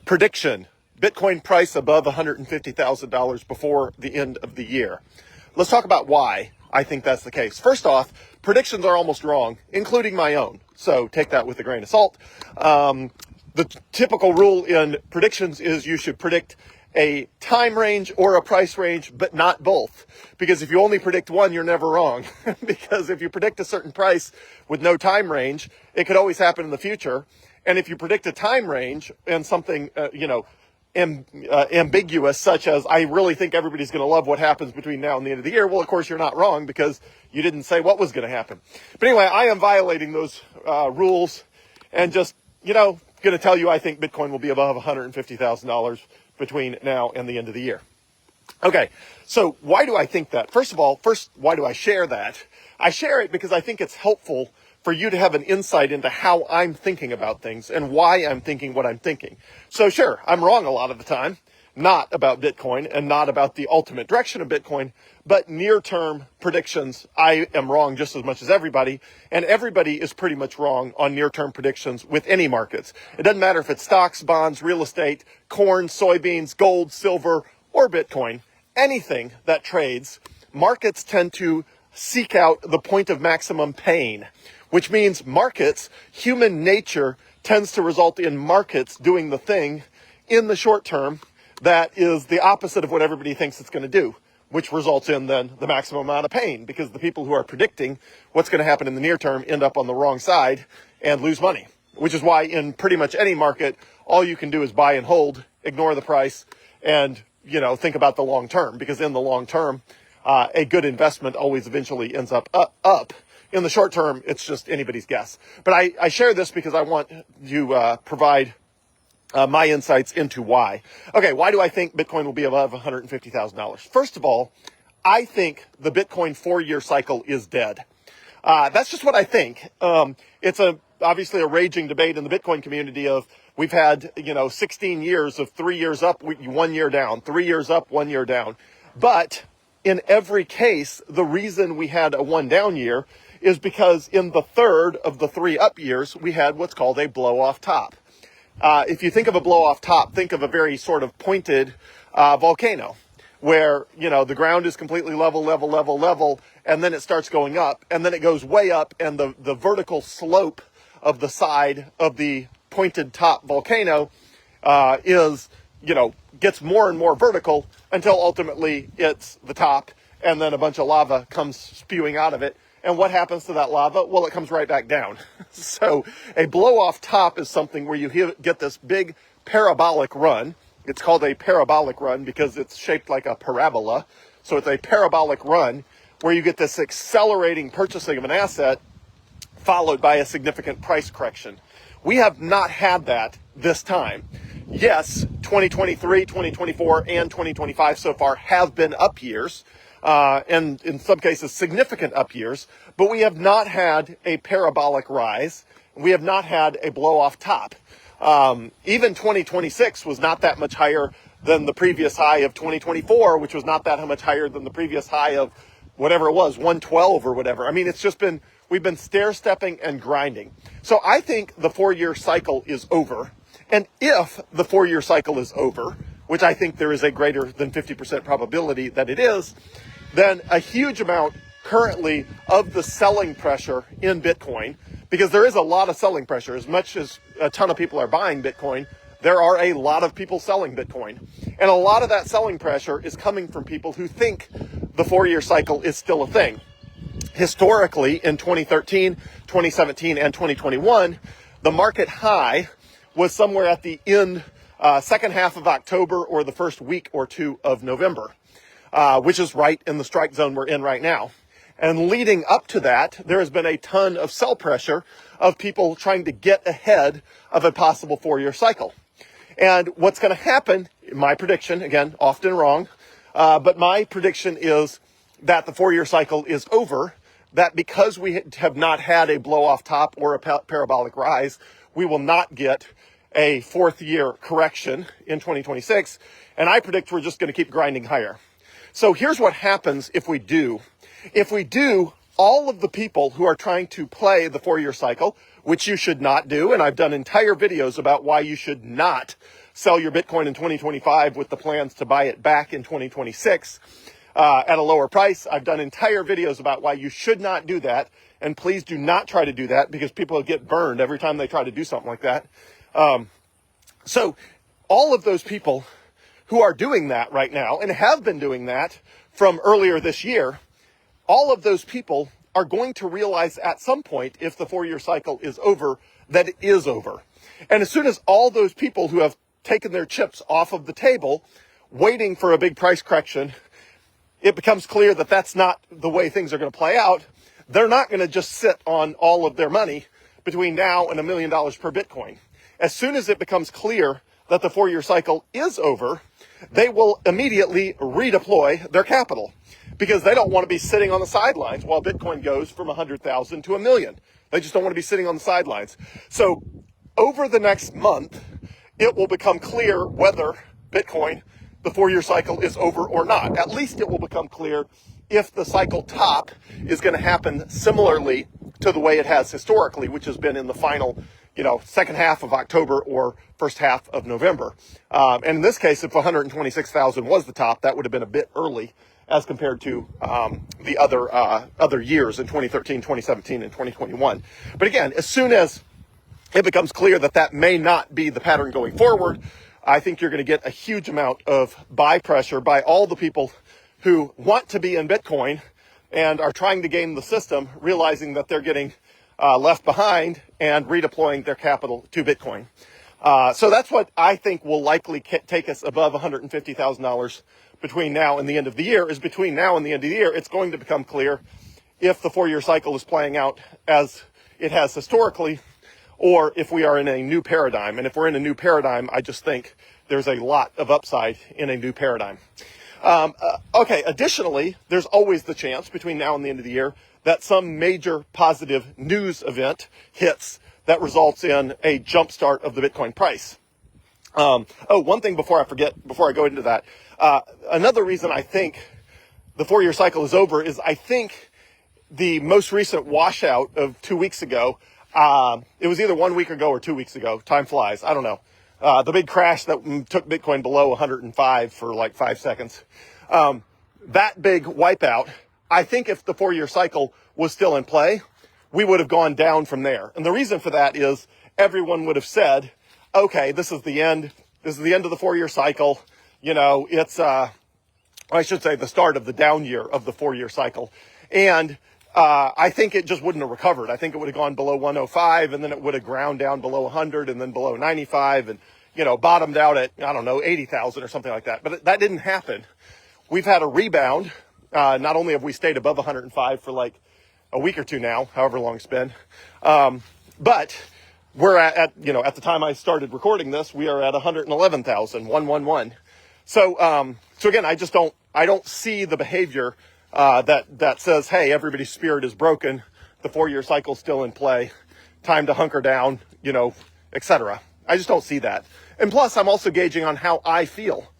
Prediction: Bitcoin price above $150,000 before the end of the year. Let's talk about why I think that's the case. First off, predictions are almost wrong, including my own. So take that with a grain of salt. The typical rule in predictions is you should predict a time range or a price range, but not both. Because if you only predict one, you're never wrong. Because if you predict a certain price with no time range, it could always happen in the future. And if you predict a time range and something, ambiguous, such as, I really think everybody's going to love what happens between now and the end of the year, well, of course, you're not wrong because you didn't say what was going to happen. But anyway, I am violating those rules and just, going to tell you I think Bitcoin will be above $150,000 between now and the end of the year. Okay, so why do I think that? First, why do I share that? I share it because I think it's helpful for you to have an insight into how I'm thinking about things and why I'm thinking what I'm thinking. So sure, I'm wrong a lot of the time, not about Bitcoin and not about the ultimate direction of Bitcoin, but near-term predictions, I am wrong just as much as everybody, and everybody is pretty much wrong on near-term predictions with any markets. It doesn't matter if it's stocks, bonds, real estate, corn, soybeans, gold, silver, or Bitcoin. Anything that trades, markets tend to seek out the point of maximum pain, which means markets, human nature tends to result in markets doing the thing in the short term that is the opposite of what everybody thinks it's going to do, which results in then the maximum amount of pain, because the people who are predicting what's going to happen in the near term end up on the wrong side and lose money, which is why in pretty much any market, all you can do is buy and hold, ignore the price, and, think about the long term, because in the long term, a good investment always eventually ends up. In the short term, it's just anybody's guess. But I share this because I want to provide my insights into why. Okay, why do I think Bitcoin will be above $150,000? First of all, I think the Bitcoin 4-year cycle is dead. That's just what I think. It's obviously a raging debate in the Bitcoin community of we've had 16 years of 3 years up, 1 year down, 3 years up, 1 year down. But in every case, the reason we had a 1 down year is because in the third of the 3 up years, we had what's called a blow-off top. If you think of a blow-off top, think of a very sort of pointed volcano where, the ground is completely level, and then it starts going up, and then it goes way up, and the vertical slope of the side of the pointed top volcano gets more and more vertical until ultimately it's the top, and then a bunch of lava comes spewing out of it. And what happens to that lava? Well, it comes right back down. So a blow-off top is something where you get this big parabolic run. It's called a parabolic run because it's shaped like a parabola. So it's a parabolic run where you get this accelerating purchasing of an asset followed by a significant price correction. We have not had that this time. Yes, 2023, 2024, and 2025 so far have been up years. And in some cases, significant up years, but we have not had a parabolic rise. We have not had a blow-off top. Even 2026 was not that much higher than the previous high of 2024, which was not that much higher than the previous high of whatever it was, 112 or whatever. I mean, it's just been, we've been stair-stepping and grinding. So I think the 4-year cycle is over. And if the 4-year cycle is over, which I think there is a greater than 50% probability that it is, then a huge amount currently of the selling pressure in Bitcoin, because there is a lot of selling pressure. As much as a ton of people are buying Bitcoin, there are a lot of people selling Bitcoin. And a lot of that selling pressure is coming from people who think the 4-year cycle is still a thing. Historically, in 2013, 2017, and 2021, the market high was somewhere at the end, second half of October or the first week or two of November. Which is right in the strike zone we're in right now. And leading up to that, there has been a ton of sell pressure of people trying to get ahead of a possible 4-year cycle. And what's going to happen, my prediction, again, often wrong, but my prediction is that the 4-year cycle is over, that because we have not had a blow-off top or a parabolic rise, we will not get a 4th-year correction in 2026. And I predict we're just going to keep grinding higher. So here's what happens if we do. If we do, all of the people who are trying to play the 4-year cycle, which you should not do. And I've done entire videos about why you should not sell your Bitcoin in 2025 with the plans to buy it back in 2026 at a lower price. I've done entire videos about why you should not do that. And please do not try to do that, because people get burned every time they try to do something like that. So all of those people who are doing that right now and have been doing that from earlier this year, all of those people are going to realize at some point, if the 4-year cycle is over, that it is over. And as soon as all those people who have taken their chips off of the table, waiting for a big price correction, it becomes clear that that's not the way things are going to play out. They're not going to just sit on all of their money between now and $1 million per Bitcoin. As soon as it becomes clear that the 4-year cycle is over, they will immediately redeploy their capital, because they don't want to be sitting on the sidelines while Bitcoin goes from 100,000 to 1 million. They just don't want to be sitting on the sidelines. So over the next month, it will become clear whether Bitcoin, the 4-year cycle, is over or not. At least it will become clear if the cycle top is going to happen similarly to the way it has historically, which has been in the final, second half of October or first half of November. And in this case, if 126,000 was the top, that would have been a bit early as compared to the other years in 2013, 2017, and 2021. But again, as soon as it becomes clear that that may not be the pattern going forward, I think you're going to get a huge amount of buy pressure by all the people who want to be in Bitcoin and are trying to game the system, realizing that they're getting left behind and redeploying their capital to Bitcoin. So that's what I think will likely take us above $150,000 between now and the end of the year. Is between now and the end of the year, it's going to become clear if the 4-year cycle is playing out as it has historically, or if we are in a new paradigm. And if we're in a new paradigm, I just think there's a lot of upside in a new paradigm. Okay, additionally, there's always the chance between now and the end of the year that some major positive news event hits that results in a jumpstart of the Bitcoin price. One thing before I forget, before I go into that, another reason I think the 4-year cycle is over is I think the most recent washout of 2 weeks ago, it was either 1 week ago or 2 weeks ago. Time flies. I don't know. The big crash that took Bitcoin below 105 for like 5 seconds. That big wipeout, I think if the 4-year cycle was still in play, we would have gone down from there. And the reason for that is everyone would have said, okay, this is the end. This is the end of the 4-year cycle. It's, I should say the start of the down year of the 4-year cycle. And I think it just wouldn't have recovered. I think it would have gone below 105, and then it would have ground down below 100, and then below 95, and, bottomed out at, 80,000 or something like that. But that didn't happen. We've had a rebound. Not only have we stayed above 105 for like a week or two now, however long it's been, but we're at the time I started recording this, we are at 111,111. So again, I don't see the behavior that says, hey, everybody's spirit is broken, the 4-year cycle's still in play, time to hunker down, etc. I just don't see that. And plus, I'm also gauging on how I feel.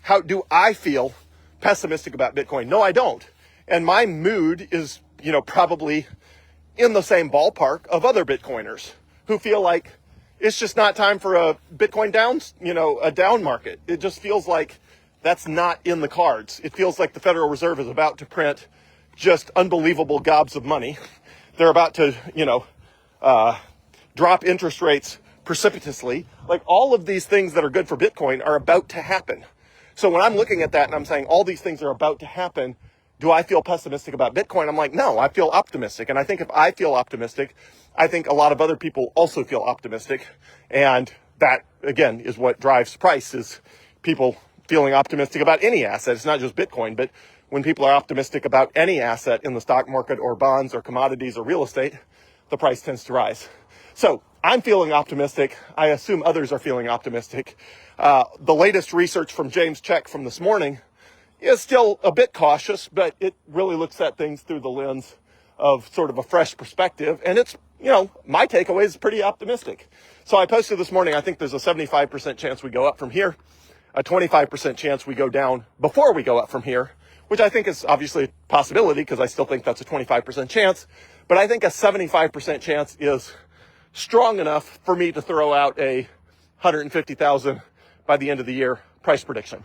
How do I feel pessimistic about Bitcoin? No, I don't. And my mood is, probably in the same ballpark of other Bitcoiners who feel like it's just not time for a Bitcoin down, a down market. It just feels like that's not in the cards. It feels like the Federal Reserve is about to print just unbelievable gobs of money. They're about to, drop interest rates precipitously. Like all of these things that are good for Bitcoin are about to happen. So when I'm looking at that and I'm saying all these things are about to happen, do I feel pessimistic about Bitcoin? I'm like, no, I feel optimistic. And I think if I feel optimistic, I think a lot of other people also feel optimistic. And that, again, is what drives price, is people feeling optimistic about any asset. It's not just Bitcoin, but when people are optimistic about any asset in the stock market or bonds or commodities or real estate, the price tends to rise. So I'm feeling optimistic. I assume others are feeling optimistic. The latest research from James Check from this morning is still a bit cautious, but it really looks at things through the lens of sort of a fresh perspective. And it's, my takeaway is pretty optimistic. So I posted this morning, I think there's a 75% chance we go up from here, a 25% chance we go down before we go up from here, which I think is obviously a possibility because I still think that's a 25% chance. But I think a 75% chance is strong enough for me to throw out a 150,000 by the end of the year price prediction.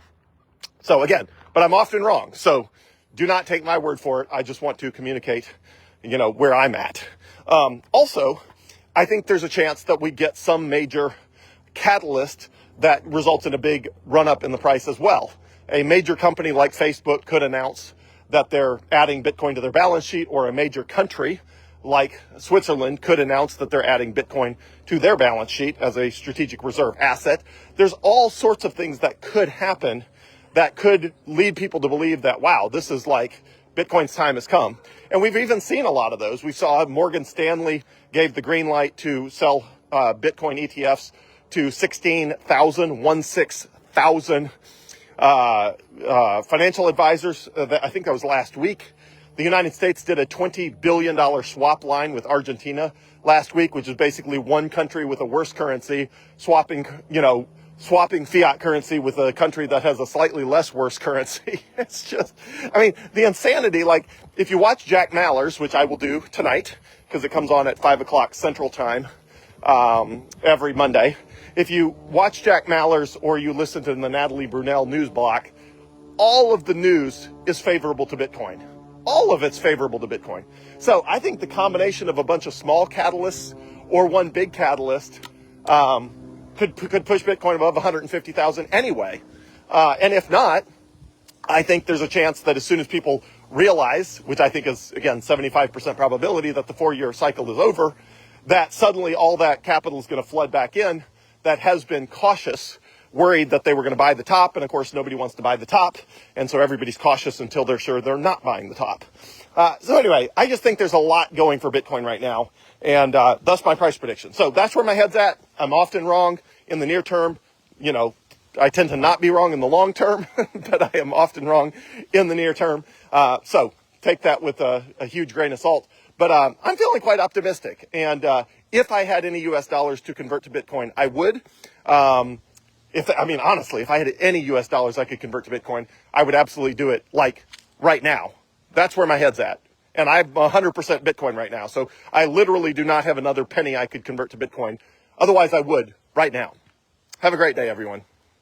So again, but I'm often wrong. So do not take my word for it. I just want to communicate, where I'm at. Also, I think there's a chance that we get some major catalyst that results in a big run up in the price as well. A major company like Facebook could announce that they're adding Bitcoin to their balance sheet, or a major country like Switzerland could announce that they're adding Bitcoin to their balance sheet as a strategic reserve asset. There's all sorts of things that could happen that could lead people to believe that, wow, this is like Bitcoin's time has come. And we've even seen a lot of those. We saw Morgan Stanley gave the green light to sell Bitcoin ETFs to 16,000 financial advisors. I think that was last week. The United States did a $20 billion swap line with Argentina last week, which is basically one country with a worse currency swapping fiat currency with a country that has a slightly less worse currency. It's just, the insanity. Like, if you watch Jack Mallers, which I will do tonight because it comes on at 5 o'clock Central Time every Monday. If you watch Jack Mallers or you listen to the Natalie Brunell news block, all of the news is favorable to Bitcoin. All of it's favorable to Bitcoin. So I think the combination of a bunch of small catalysts or one big catalyst could push Bitcoin above 150,000 anyway. And if not, I think there's a chance that as soon as people realize, which I think is, again, 75% probability that the 4-year cycle is over, that suddenly all that capital is going to flood back in that has been cautious, worried that they were going to buy the top. And of course, nobody wants to buy the top. And so everybody's cautious until they're sure they're not buying the top. So anyway, I just think there's a lot going for Bitcoin right now. And thus my price prediction. So that's where my head's at. I'm often wrong in the near term. I tend to not be wrong in the long term, but I am often wrong in the near term. So take that with a huge grain of salt. But I'm feeling quite optimistic. And if I had any US dollars to convert to Bitcoin, I would. Honestly, if I had any US dollars I could convert to Bitcoin, I would absolutely do it, like, right now. That's where my head's at. And I'm 100% Bitcoin right now. So I literally do not have another penny I could convert to Bitcoin. Otherwise, I would right now. Have a great day, everyone.